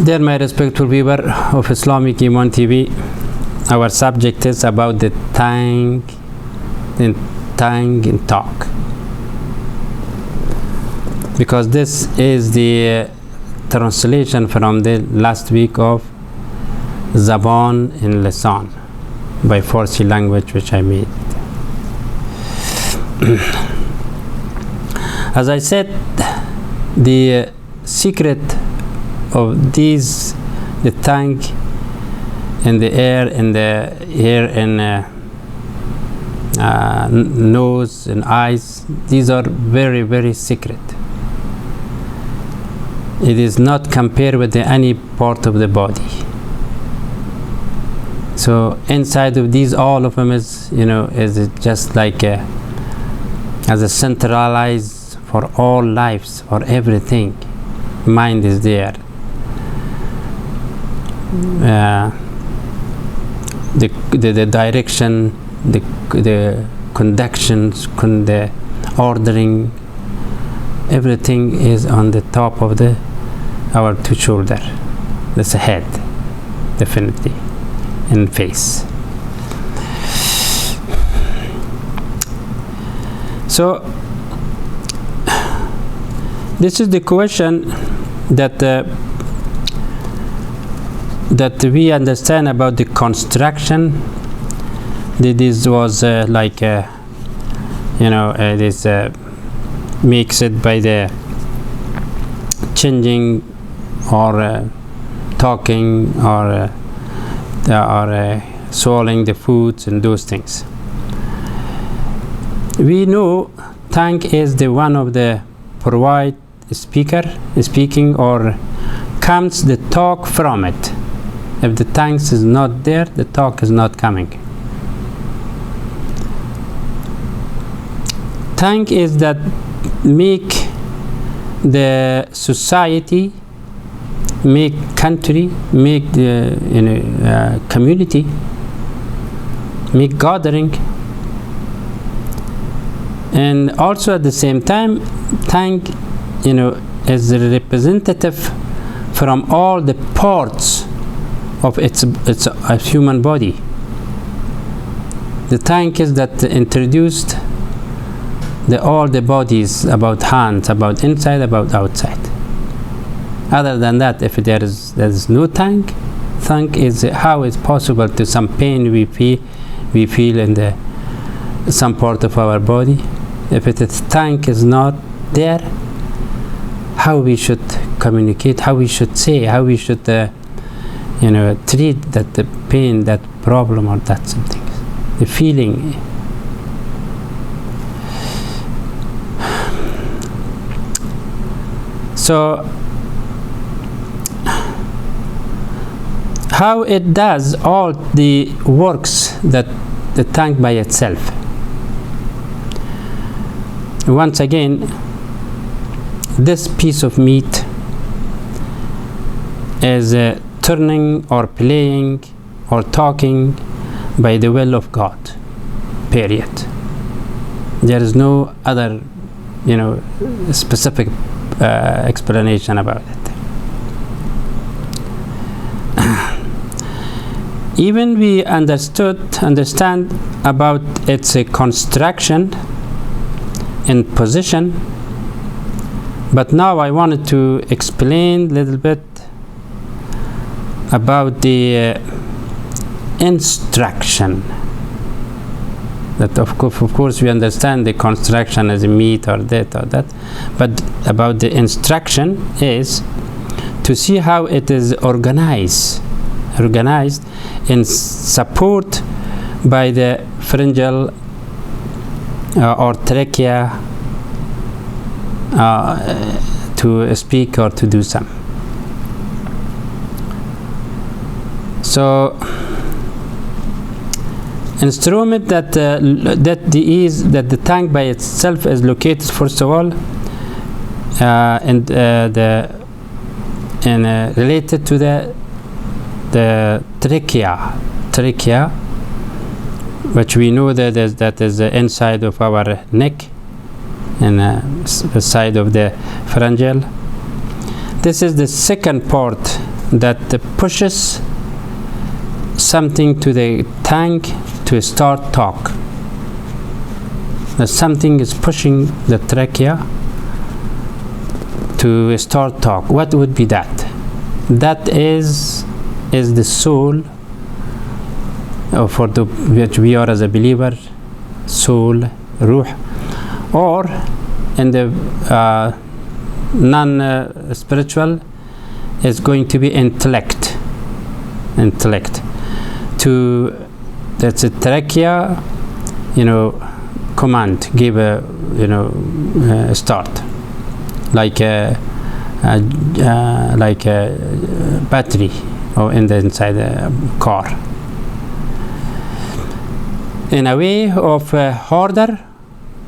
Dear my respectful viewer of Islamic Iman TV, our subject is about the tongue and talk, because this is the translation from the last week of Zaban and Lisan by Farsi language, which I made. As I said, the secret of these, the tongue and the air and the hair and nose and eyes, these are very, very secret. It is not compared with any part of the body. So inside of these, all of them is, is just like as a centralized for all lives, for everything. Mind is there. The direction, the conductions, the ordering, everything is on the top of our two shoulder. That's a head, definitely, and face. So this is the question that we understand about the construction. This was it is mixed by the changing or talking or swallowing the foods and those things. We know tongue is the one of the provide speaking or comes the talk from it. If the tongue is not there, the talk is not coming. Tongue is that make the society, make country, make the community, make gathering, and also at the same time, tongue, is a representative from all the parts of its a human body. The tongue is that introduced all the bodies, about hands, about inside, about outside. Other than that, if there is no tongue is how it's possible to some pain we feel in some part of our body. If tongue is not there, how we should communicate, how we should say, how we should treat the pain, that problem, or that something, the feeling. So how it does all the works that the tongue by itself. Once again, this piece of meat is turning or playing or talking by the will of God, period. There is no other specific explanation about it. Even we understand about its construction and position, but now I wanted to explain a little bit about the instruction. That of course we understand the construction as a meat or that, but about the instruction is to see how it is organized in support by the pharyngeal or trachea to speak or to do some. So instrument that the tongue by itself is located, first of all, and related to the trachea, which we know that is the inside of our neck and the side of the pharyngeal. This is the second part that pushes something to the tongue to start talk. That something is pushing the trachea to start talk. What would be that? That is the soul, for the which we are as a believer, soul, ruh, or in the non-spiritual is going to be intellect. To that's a trachea, command, give a start, like a battery or inside a car, in a way of harder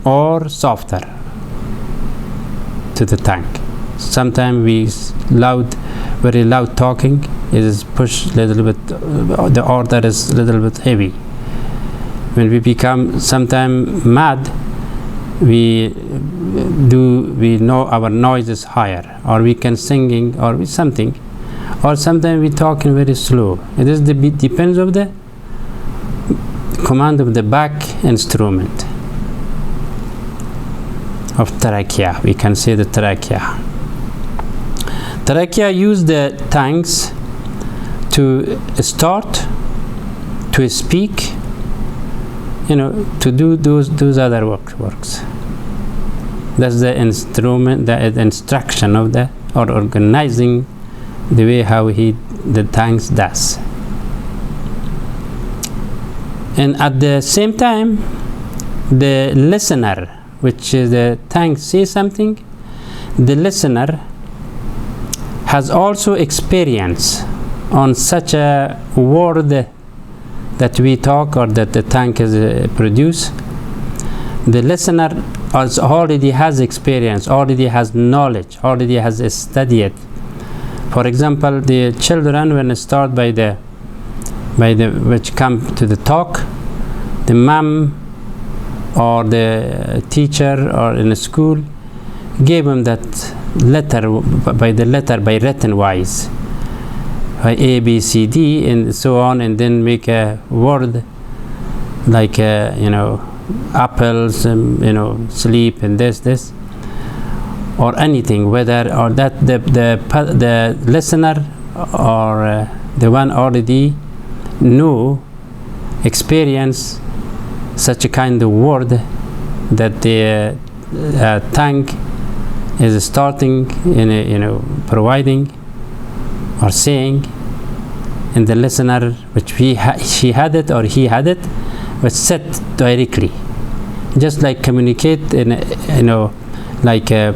or softer to the tongue. Sometimes we very loud talking is push a little bit, the order is a little bit heavy. When we become sometimes mad, we know our noise is higher, or we can singing or something, or sometimes we talking very slow. It is depends of the command of the back instrument of trachea. We can say the trachea. Trachea use the tongues to start, to speak, to do those other works. That's the instrument, the instruction of the, or organizing the way how the tongues does. And at the same time, the listener, which is the tongue say something, the listener has also experience on such a word that we talk or that the tongue is produce. The listener already has experience, already has knowledge, already has studied. For example, the children, when they start by the which come to the talk, the mom or the teacher or in a school gave them that letter by written wise, by A, B, C, D, and so on, and then make a word like apples, sleep, and this, or anything, whether or that the listener or the one already know, experience such a kind of word that the tongue is starting providing or saying, and the listener, which she had it or he had it, was set directly, just like communicate in like a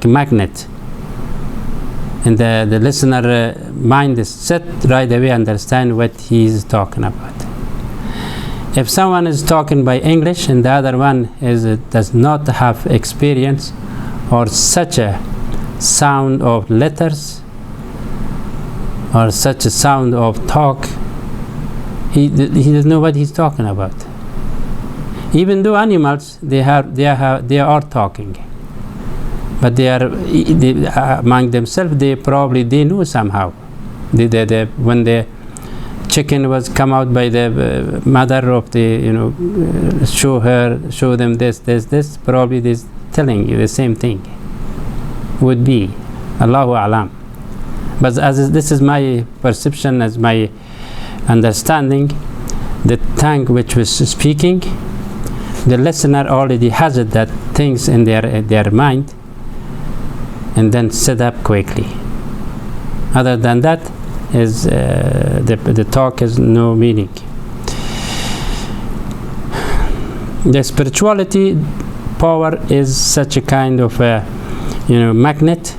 magnet, and the listener mind is set right away, understand what he is talking about. If someone is talking by English and the other one does not have experience or such a sound of letters or such a sound of talk, he doesn't know what he's talking about. Even though animals they are talking, but they are among themselves, they know somehow. When the chicken was come out by the mother of the show them this, probably this telling you the same thing would be, Allahu A'lam. But as this is my perception, as my understanding, the tongue which was speaking, the listener already has it, that things in their mind, and then set up quickly. Other than that, is the talk has no meaning. The spirituality power is such a kind of magnet,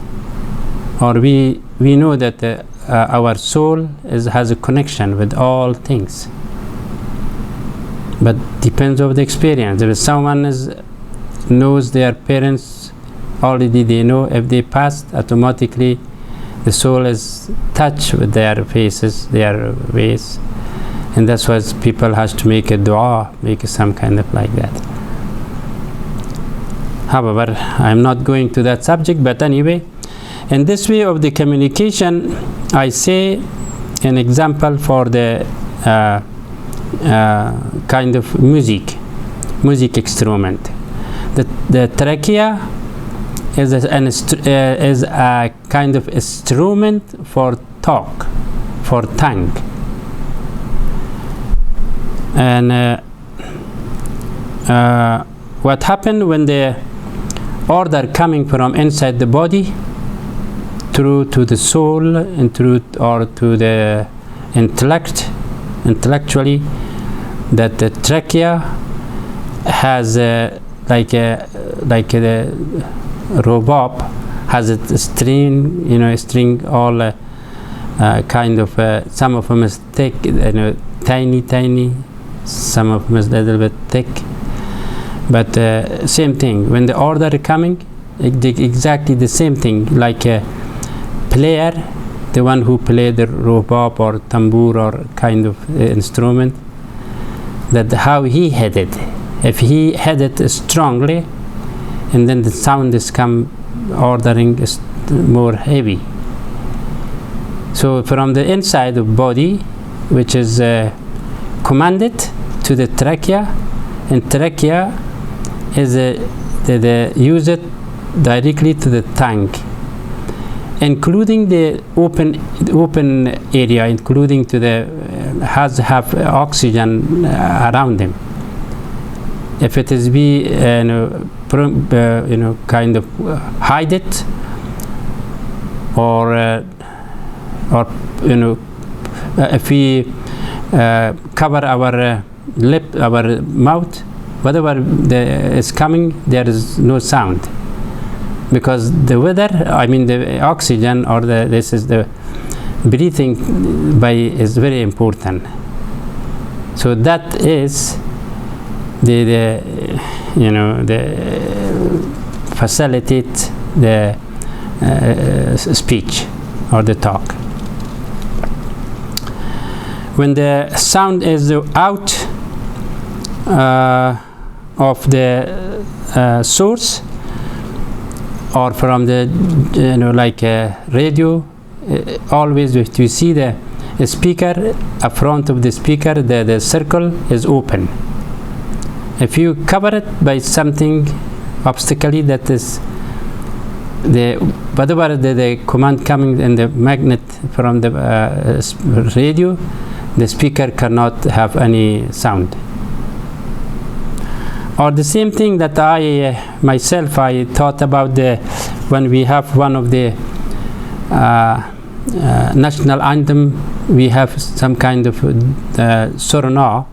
or we know that our soul has a connection with all things, but depends on the experience. If someone knows their parents already, they know if they passed, automatically the soul is touched with their faces, their ways, and that's why people has to make a dua, make some kind of like that. However, I'm not going to that subject, but anyway, In this way of the communication, I say an example for the kind of music instrument. The trachea is a kind of instrument for talk, for tongue. And what happened when the order coming from inside the body through to the soul and through or to the intellectually, that the trachea has like a robot has a string, a string all kind of some of them is thick, tiny, some of them is a little bit thick, but same thing when the order coming, exactly the same thing, like a player, the one who play the robot or tambour or kind of instrument, that how he had it. If he had it strongly, and then the sound is come ordering is more heavy. So from the inside of body, which is commanded to the trachea, and trachea is use it directly to the tongue, including the open area, including to the have oxygen around them. If it is be kind of hide it, or if we cover our lip, our mouth, whatever is coming, there is no sound, because the weather, the oxygen or this is the breathing by is very important. So that is the facilitate the speech or the talk. When the sound is out of the source, or from the like a radio, always if you see the speaker, up front of the speaker, the circle is open. If you cover it by something obstacle, that is the whatever the command coming in the magnet from the radio, the speaker cannot have any sound. Or the same thing that I myself thought about when we have one of the national anthem, we have some kind of sorna,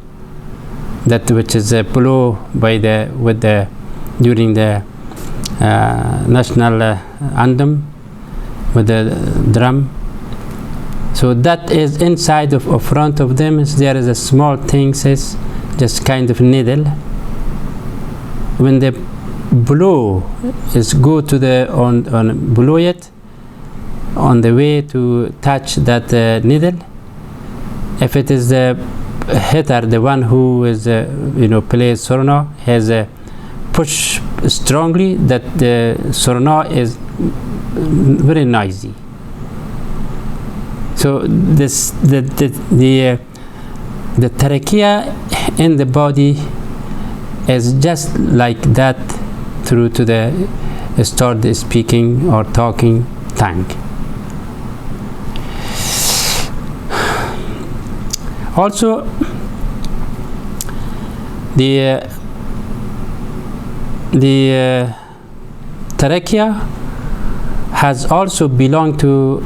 that which is blow by during the national anthem with the drum. So that is inside of front of them. There is a small thing, says just kind of needle. When the blow is go to the on blow it on the way to touch that needle, if it is the hitter, the one who is plays sorna, has a push strongly, that the sorna is very noisy. So this the trachea in the body is just like that through to the start the speaking or talking tongue. Also, the trachea has also belonged to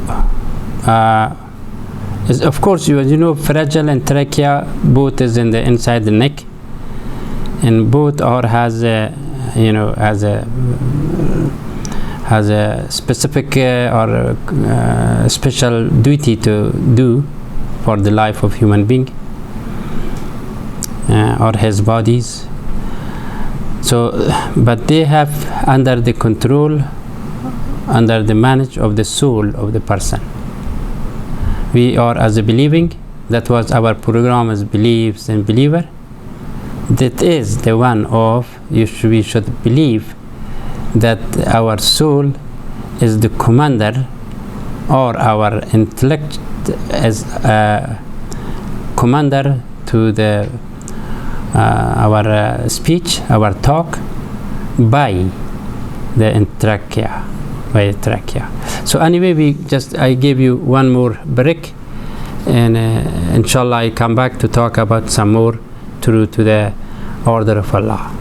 is of course fragile, and trachea both is in the inside the neck, and both or has a specific or special duty to do for the life of human being or his bodies. So but they have under the control, under the manage of the soul of the person. We are as a believing, that was our program as beliefs and believer, that is the one of we should believe that our soul is the commander, or our intellect as commander to the our speech, our talk, by the trachea, by the trachea. So anyway, I gave you one more break, and inshallah I come back to talk about some more through to the order of Allah.